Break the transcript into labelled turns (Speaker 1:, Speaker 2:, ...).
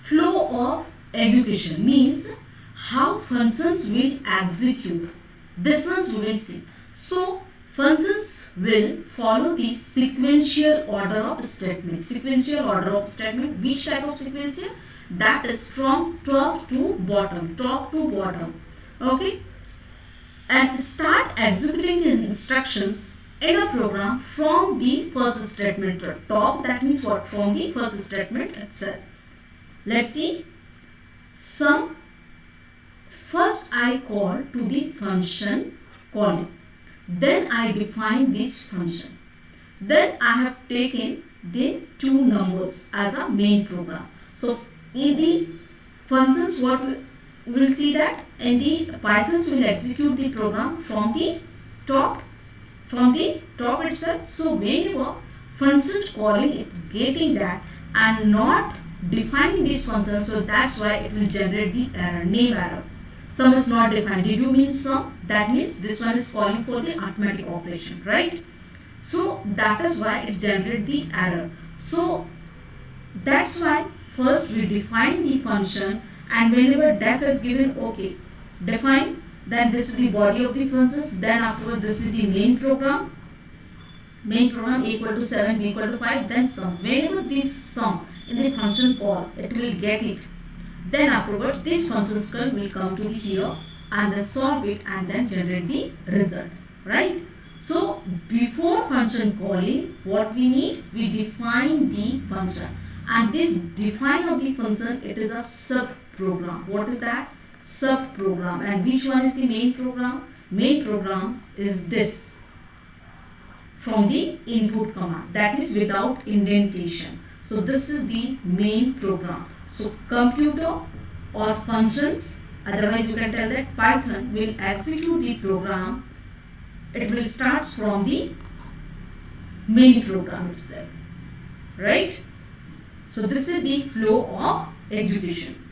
Speaker 1: flow of execution means how functions will execute. This ones we will see. So functions will follow the sequential order of statement. Sequential order of statement. Which type of sequential? That is from top to bottom. Top to bottom. Okay. And start executing the instructions in a program from the first statement to top. That means what? From the first statement itself. Let's see. Some. First I call to the function calling. Then I define this function. Then I have taken the two numbers as a main program. So in the functions, what we will see that in the Pythons will execute the program from the top itself. So whenever function calling it is getting that and not defining this function, so that's why it will generate the error, name error. Sum is not defined. Did you mean sum? That means this one is calling for the arithmetic operation, right? So that is why it's generated the error. So that's why first we define the function, and whenever def is given, okay, define, then this is the body of the functions, then afterwards this is the main program equal to 7, b equal to 5, then sum. Whenever this sum in the function call, it will get it. Then afterwards this function call will come to here and then solve it and then generate the result, right? So before function calling, what we need? We define the function, and this define of the function, it is a sub program. What is that? Sub program. And which one is the main program? Main program is this from the input command, that means without indentation. So this is the main program. So computer or functions, otherwise you can tell that Python will execute the program. It will start from the main program itself, right? So this is the flow of execution.